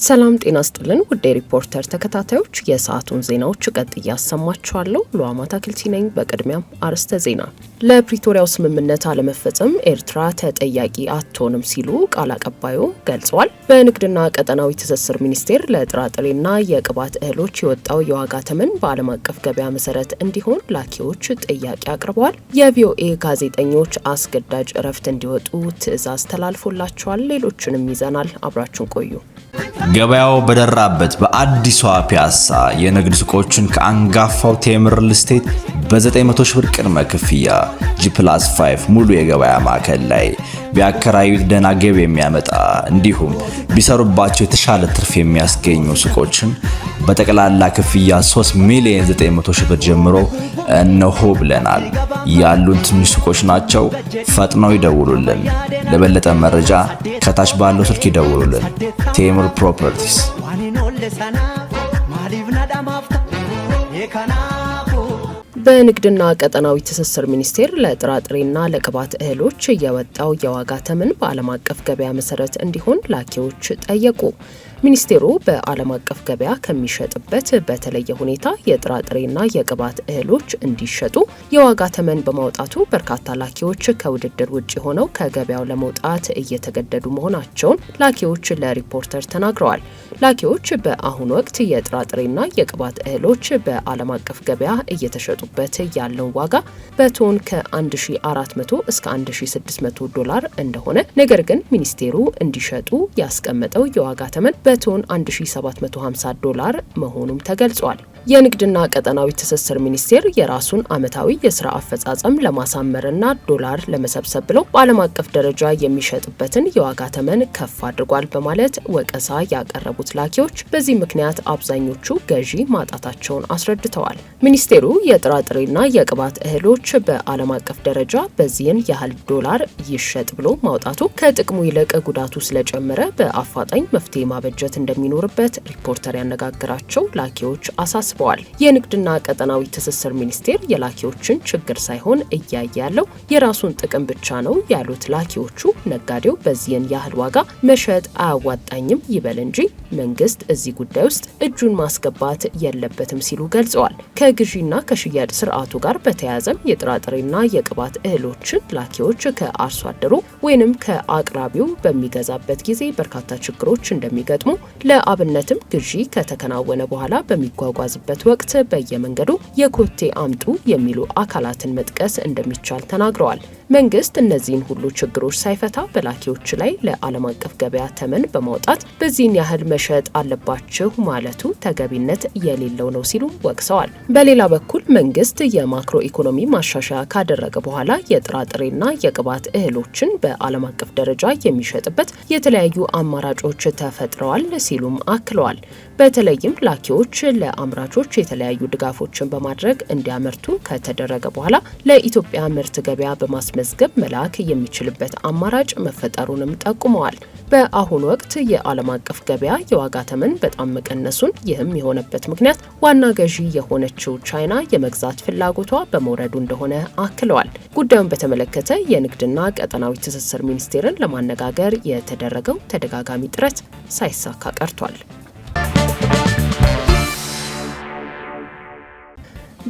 ሰላም ጤና ስጥልን ውድ ሪፖርተር ተከታታዮች የሰዓቱን ዜናዎች ቀጥዬ አሰማችኋለሁ። ሉአማ ታክልቲ ነኝ። በቅድሚያም አርዕስተ ዜና። ለፕሪቶሪያው ስምምነት አለመፈጸም ኤርትራ ተጠያቂ አትሆንም ሲሉ ቃል አቀባዩ ገልጸዋል። በንግድና ቀጠናዊ ትስስር ሚኒስቴር ለጥራጥሬና የቅባት እህሎች የወጣው የዋጋ ተመን በዓለም አቀፍ ገበያ መሰረት እንዲሆን ላኪዎች ጥያቄ አቅርበዋል። የቪኦኤ ጋዜጠኞች አስገዳጅ እረፍት እንዲወጡ ትዕዛዝ ተላልፎላቸዋል። ሌሎችንም ይዘናል። አብራችሁን ቆዩ። ገበያው በደራበት በአዲሷ ፒያሳ የንግድ ሱቆችን ከአንጋፋው ቴምር ሪል ስቴት በ900 ሺህ ብር ቅድመ ክፍያ G+5 ሙሉ የገበያ ማዕከል ላይ ቢያከራዩት ደህና ገቢ የሚያመጣ እንዲሁም ቢሰሩባቸው የተሻለ ትርፍ የሚያስገኙ ሱቆችን በጠቅላላ ክፍያ 3,900,000 ብር ጀምሮ እነሆ ብለናል። ያሉን ትንሽ ሱቆች ናቸው። ፈጥነው ይደውሉልን። ለበለጠ መረጃ ከታች ባለው ስልክ ይደውሉልን። ቴምር ፕሮፐርቲስ። በንግድና ቀጠናዊ ትስስር ሚኒስቴር ለጥራጥሬና ለቅባት እህሎች የወጣው የዋጋ ተመን በዓለም አቀፍ ገበያ መሰረት እንዲሆን ላኪዎች ጠየቁ። ሚኒስቴሩ በዓለም አቀፍ ገበያ ከሚሸጥበት በተለየ ሁኔታ የጥራጥሬና የቅባት እህሎች እንዲሸጡ የዋጋ ተመን በማውጣቱ በርካታ ላኪዎች ከውድድር ውጭ ሆነው ከገበያው ለመውጣት እየተገደዱ መሆናቸውን ላኪዎች ለሪፖርተር ተናግረዋል። ላኪዎች በአሁኑ ወቅት የጥራጥሬና የቅባት እህሎች በዓለም አቀፍ ገበያ እየተሸጡበት ያለው ዋጋ በቶን ከ1400 እስከ $1600 እንደሆነ፣ ነገር ግን ሚኒስቴሩ እንዲሸጡ ያስቀመጠው የዋጋ ተመን በቶን $1750 መሆኑም ተገልጿል። የንግድና ቀጠናዊ ትስስር ሚኒስቴር የራሱን ዓመታዊ የስራ አፈጻጸም ለማሳመርና ዶላር ለመሰብሰብ ብለው በዓለም አቀፍ ደረጃ የሚሸጥበትን የዋጋ ተመን ከፍ አድርጓል በማለት ወቀሳ ያቀረቡት ላኪዎች በዚህ ምክንያት አብዛኞቹ ገዢ ማጣታቸውን አስረድተዋል። ሚኒስቴሩ የጥራጥሬና የቅባት እህሎች በዓለም አቀፍ ደረጃ በዚህን ያህል ዶላር ይሸጥ ብሎ ማውጣቱ ከጥቅሙ ይልቅ ጉዳቱ ስለጨመረ በአፋጣኝ መፍትሄ ማበጀት እንደሚኖርበት ሪፖርተር ያነጋግራቸው ላኪዎች አሳስበዋል። የንግድና ቀጠናዊ ትስስር ሚኒስቴር የላኪዎችን ችግር ሳይሆን እያየ ያለው የራሱን ጥቅም ብቻ ነው ያሉት ላኪዎቹ ነጋዴው በዚህን ያህል ዋጋ መሸጥ አያዋጣኝም ይበል እንጂ መንግስት እዚህ ጉዳይ ውስጥ እጁን ማስገባት የለበትም ሲሉ ገልጸዋል። ከግዢና ከሽያጭ ስርዓቱ ጋር በተያያዘም የጥራጥሬና የቅባት እህሎችን ላኪዎች ከአርሶ አደሩ ወይንም ከአቅራቢው በሚገዛበት ጊዜ በርካታ ችግሮች እንደሚገጥሙ፣ ለአብነትም ግዢ ከተከናወነ በኋላ በሚጓጓዝበት ወቅት በየመንገዱ የኮቴ አምጡ የሚሉ አካላትን መጥቀስ እንደሚቻል ተናግረዋል። መንግስት እነዚህን ሁሉ ችግሮች ሳይፈታ በላኪዎች ላይ ለዓለም አቀፍ ገበያ ተመን በማውጣት በዚህን ያህል መሸጥ አለባችሁ ማለቱ ተገቢነት የሌለው ነው ሲሉ ወቅሰዋል። በሌላ በኩል መንግስት የማክሮ ኢኮኖሚ ማሻሻያ ካደረገ በኋላ የጥራጥሬና የቅባት እህሎችን በዓለም አቀፍ ደረጃ የሚሸጥበት የተለያዩ አማራጮች ተፈጥረዋል ሲሉም አክለዋል። በተለይም ላኪዎች ለአምራቾች የተለያዩ ድጋፎችን በማድረግ እንዲያመርቱ ከተደረገ በኋላ ለኢትዮጵያ ምርት ገበያ በማስመዝገብ መላክ የሚችልበት አማራጭ መፈጠሩንም ጠቁመዋል። በአሁኑ ወቅት የዓለም አቀፍ ገበያ የዋጋ ተመን በጣም መቀነሱን፣ ይህም የሆነበት ምክንያት ዋና ገዢ የሆነችው ቻይና የመግዛት ፍላጎቷ በመውረዱ እንደሆነ አክለዋል። ጉዳዩን በተመለከተ የንግድና ቀጠናዊ ትስስር ሚኒስቴርን ለማነጋገር የተደረገው ተደጋጋሚ ጥረት ሳይሳካ ቀርቷል።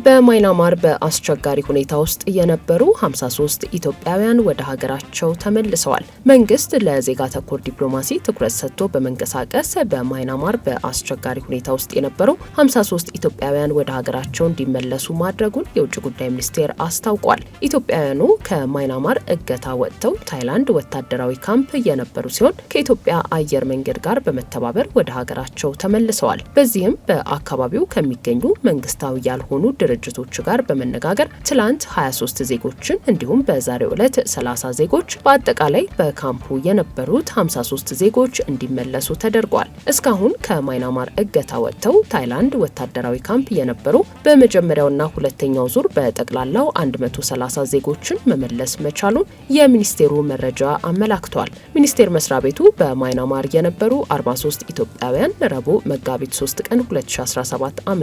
በማይናማር በአስቸጋሪ ሁኔታ ውስጥ የነበሩ 53 ኢትዮጵያውያን ወደ ሀገራቸው ተመልሰዋል። መንግስት ለዜጋ ተኮር ዲፕሎማሲ ትኩረት ሰጥቶ በመንቀሳቀስ በማይናማር በአስቸጋሪ ሁኔታ ውስጥ የነበሩ 53 ኢትዮጵያውያን ወደ ሀገራቸው እንዲመለሱ ማድረጉን የውጭ ጉዳይ ሚኒስቴር አስታውቋል። ኢትዮጵያውያኑ ከማይናማር እገታ ወጥተው ታይላንድ ወታደራዊ ካምፕ የነበሩ ሲሆን ከኢትዮጵያ አየር መንገድ ጋር በመተባበር ወደ ሀገራቸው ተመልሰዋል። በዚህም በአካባቢው ከሚገኙ መንግስታዊ ያልሆኑ ድርጅቶች ጋር በመነጋገር ትላንት 23 ዜጎችን እንዲሁም በዛሬው ዕለት 30 ዜጎች በአጠቃላይ በካምፑ የነበሩት 53 ዜጎች እንዲመለሱ ተደርጓል። እስካሁን ከማይናማር እገታ ወጥተው ታይላንድ ወታደራዊ ካምፕ የነበሩ በመጀመሪያውና ሁለተኛው ዙር በጠቅላላው 130 ዜጎችን መመለስ መቻሉን የሚኒስቴሩ መረጃ አመላክቷል። ሚኒስቴር መስሪያ ቤቱ በማይናማር የነበሩ 43 ኢትዮጵያውያን ረቡዕ መጋቢት 3 ቀን 2017 ዓ.ም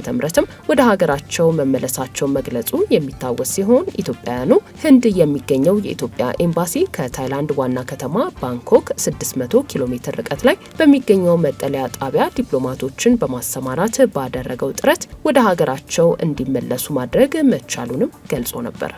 ወደ ሀገራቸው መመለሳቸው መግለጹ የሚታወስ ሲሆን ኢትዮጵያውያኑ ህንድ የሚገኘው የኢትዮጵያ ኤምባሲ ከታይላንድ ዋና ከተማ ባንኮክ 600 ኪሎ ሜትር ርቀት ላይ በሚገኘው መጠለያ ጣቢያ ዲፕሎማቶችን በማሰማራት ባደረገው ጥረት ወደ ሀገራቸው እንዲመለሱ ማድረግ መቻሉንም ገልጾ ነበር።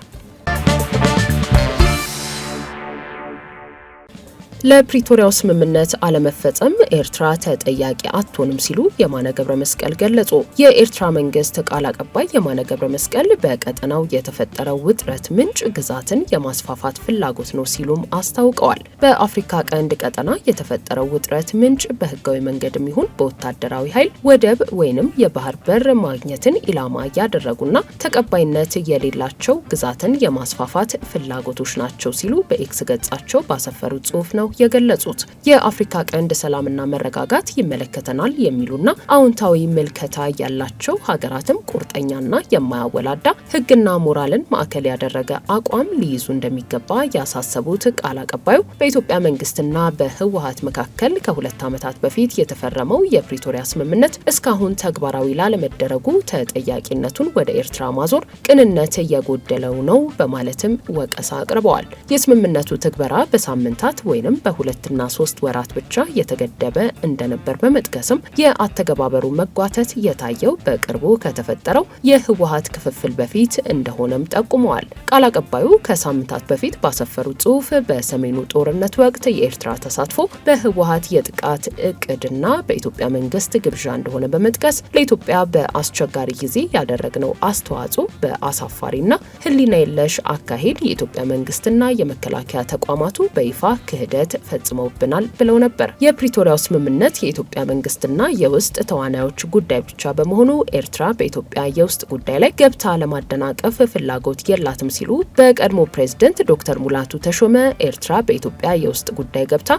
ለፕሪቶሪያው ስምምነት አለመፈጸም ኤርትራ ተጠያቂ አትሆንም ሲሉ የማነ ገብረ መስቀል ገለጹ። የኤርትራ መንግስት ቃል አቀባይ የማነ ገብረ መስቀል በቀጠናው የተፈጠረው ውጥረት ምንጭ ግዛትን የማስፋፋት ፍላጎት ነው ሲሉም አስታውቀዋል። በአፍሪካ ቀንድ ቀጠና የተፈጠረው ውጥረት ምንጭ በህጋዊ መንገድም ይሁን በወታደራዊ ኃይል ወደብ ወይንም የባህር በር ማግኘትን ኢላማ ያደረጉና ተቀባይነት የሌላቸው ግዛትን የማስፋፋት ፍላጎቶች ናቸው ሲሉ በኤክስ ገጻቸው ባሰፈሩት ጽሑፍ ነው የገለጹት። የአፍሪካ ቀንድ ሰላምና መረጋጋት ይመለከተናል የሚሉና አዎንታዊ ምልከታ ያላቸው ሀገራትም ቁርጠኛና የማያወላዳ ህግና ሞራልን ማዕከል ያደረገ አቋም ሊይዙ እንደሚገባ ያሳሰቡት ቃል አቀባዩ በኢትዮጵያ መንግስትና በህወሓት መካከል ከ2 ዓመታት በፊት የተፈረመው የፕሪቶሪያ ስምምነት እስካሁን ተግባራዊ ላለመደረጉ ተጠያቂነቱን ወደ ኤርትራ ማዞር ቅንነት የጎደለው ነው በማለትም ወቀሳ አቅርበዋል። የስምምነቱ ትግበራ በሳምንታት ወይም በ2 እና 3 ወራት ብቻ የተገደበ እንደነበር በመጥቀስም የአተገባበሩ መጓተት የታየው በቅርቡ ከተፈጠረው የህወሓት ክፍፍል በፊት እንደሆነም ጠቁመዋል። ቃል አቀባዩ ከሳምንታት በፊት ባሰፈሩት ጽሑፍ በሰሜኑ ጦርነት ወቅት የኤርትራ ተሳትፎ በህወሓት የጥቃት እቅድና በኢትዮጵያ መንግስት ግብዣ እንደሆነ በመጥቀስ ለኢትዮጵያ በአስቸጋሪ ጊዜ ያደረግነው አስተዋጽኦ በአሳፋሪና ህሊና የለሽ አካሄድ የኢትዮጵያ መንግስትና የመከላከያ ተቋማቱ በይፋ ክህደት ፈጽመውብናል ብለው ነበር። የፕሪቶሪያው ስምምነት የኢትዮጵያ መንግስትና የውስጥ ተዋናዮች ጉዳይ ብቻ በመሆኑ ኤርትራ በኢትዮጵያ የውስጥ ጉዳይ ላይ ገብታ ለማደናቀፍ ፍላጎት የላትም ሲሉ በቀድሞ ፕሬዝዳንት ዶክተር ሙላቱ ተሾመ ኤርትራ በኢትዮጵያ የውስጥ ጉዳይ ገብታ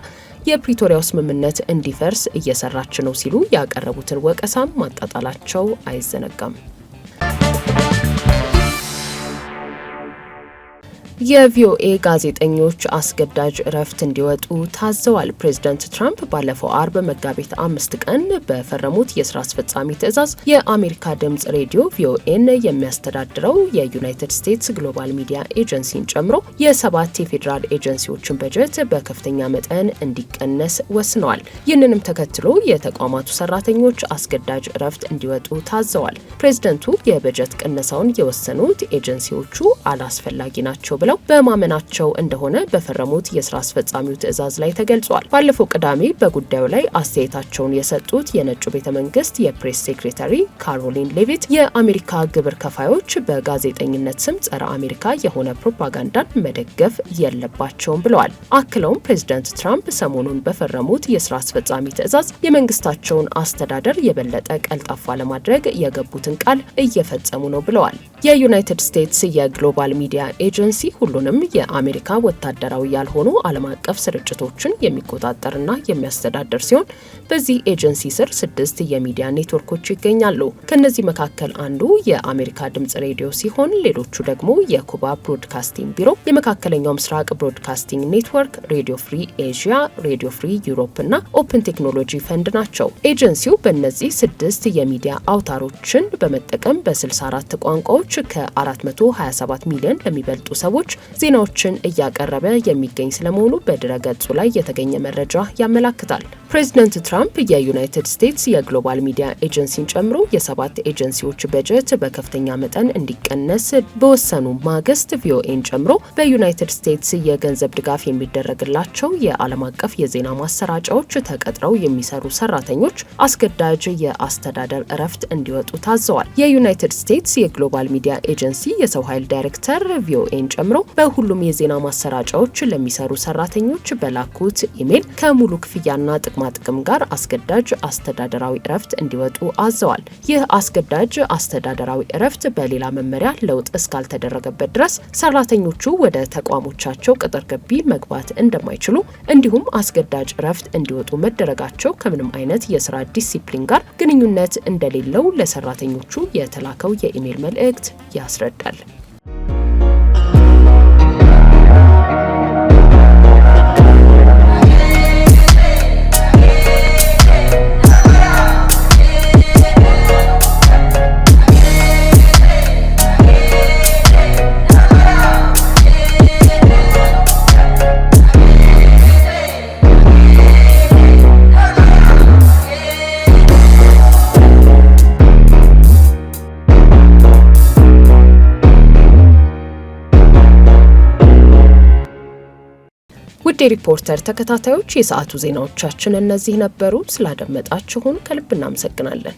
የፕሪቶሪያው ስምምነት እንዲፈርስ እየሰራች ነው ሲሉ ያቀረቡትን ወቀሳም ማጣጣላቸው አይዘነጋም። የቪኦኤ ጋዜጠኞች አስገዳጅ እረፍት እንዲወጡ ታዘዋል። ፕሬዚዳንት ትራምፕ ባለፈው አርብ መጋቢት 5 ቀን በፈረሙት የስራ አስፈጻሚ ትዕዛዝ የአሜሪካ ድምጽ ሬዲዮ ቪኦኤን የሚያስተዳድረው የዩናይትድ ስቴትስ ግሎባል ሚዲያ ኤጀንሲን ጨምሮ የ7 የፌዴራል ኤጀንሲዎችን በጀት በከፍተኛ መጠን እንዲቀነስ ወስነዋል። ይህንንም ተከትሎ የተቋማቱ ሰራተኞች አስገዳጅ እረፍት እንዲወጡ ታዘዋል። ፕሬዚደንቱ የበጀት ቅነሳውን የወሰኑት ኤጀንሲዎቹ አላስፈላጊ ናቸው ብለው በማመናቸው እንደሆነ በፈረሙት የስራ አስፈጻሚው ትዕዛዝ ላይ ተገልጿል። ባለፈው ቅዳሜ በጉዳዩ ላይ አስተያየታቸውን የሰጡት የነጩ ቤተ መንግስት የፕሬስ ሴክሬታሪ ካሮሊን ሌቪት የአሜሪካ ግብር ከፋዮች በጋዜጠኝነት ስም ጸረ አሜሪካ የሆነ ፕሮፓጋንዳን መደገፍ የለባቸውም ብለዋል። አክለውም ፕሬዚዳንት ትራምፕ ሰሞኑን በፈረሙት የስራ አስፈጻሚ ትዕዛዝ የመንግስታቸውን አስተዳደር የበለጠ ቀልጣፋ ለማድረግ የገቡትን ቃል እየፈጸሙ ነው ብለዋል። የዩናይትድ ስቴትስ የግሎባል ሚዲያ ኤጀንሲ ሁሉንም የአሜሪካ ወታደራዊ ያልሆኑ ዓለም አቀፍ ስርጭቶችን የሚቆጣጠርና የሚያስተዳድር ሲሆን በዚህ ኤጀንሲ ስር 6 የሚዲያ ኔትወርኮች ይገኛሉ። ከነዚህ መካከል አንዱ የአሜሪካ ድምጽ ሬዲዮ ሲሆን ሌሎቹ ደግሞ የኩባ ብሮድካስቲንግ ቢሮ፣ የመካከለኛው ምስራቅ ብሮድካስቲንግ ኔትወርክ፣ ሬዲዮ ፍሪ ኤዥያ፣ ሬዲዮ ፍሪ ዩሮፕ እና ኦፕን ቴክኖሎጂ ፈንድ ናቸው። ኤጀንሲው በእነዚህ 6 የሚዲያ አውታሮችን በመጠቀም በ64 ቋንቋዎች ከ427 ሚሊዮን ለሚበልጡ ሰዎች ዜናዎችን እያቀረበ የሚገኝ ስለመሆኑ በድረገጹ ላይ የተገኘ መረጃ ያመላክታል። ፕሬዚዳንት ትራምፕ የዩናይትድ ስቴትስ የግሎባል ሚዲያ ኤጀንሲን ጨምሮ የ7 ኤጀንሲዎች በጀት በከፍተኛ መጠን እንዲቀነስ በወሰኑ ማግስት ቪኦኤን ጨምሮ በዩናይትድ ስቴትስ የገንዘብ ድጋፍ የሚደረግላቸው የዓለም አቀፍ የዜና ማሰራጫዎች ተቀጥረው የሚሰሩ ሰራተኞች አስገዳጅ የአስተዳደር እረፍት እንዲወጡ ታዘዋል። የዩናይትድ ስቴትስ የግሎባል ሚዲያ ኤጀንሲ የሰው ኃይል ዳይሬክተር ቪኦኤን ጨምሮ በሁሉም የዜና ማሰራጫዎች ለሚሰሩ ሰራተኞች በላኩት ኢሜል ከሙሉ ክፍያና ጥቅማጥቅም ጋር አስገዳጅ አስተዳደራዊ እረፍት እንዲወጡ አዘዋል። ይህ አስገዳጅ አስተዳደራዊ እረፍት በሌላ መመሪያ ለውጥ እስካልተደረገበት ድረስ ሰራተኞቹ ወደ ተቋሞቻቸው ቅጥር ግቢ መግባት እንደማይችሉ እንዲሁም አስገዳጅ እረፍት እንዲወጡ መደረጋቸው ከምንም አይነት የስራ ዲሲፕሊን ጋር ግንኙነት እንደሌለው ለሰራተኞቹ የተላከው የኢሜል መልእክት ያስረዳል። ውድ ሪፖርተር ተከታታዮች የሰዓቱ ዜናዎቻችን እነዚህ ነበሩ። ስላደመጣችሁን ከልብ እናመሰግናለን።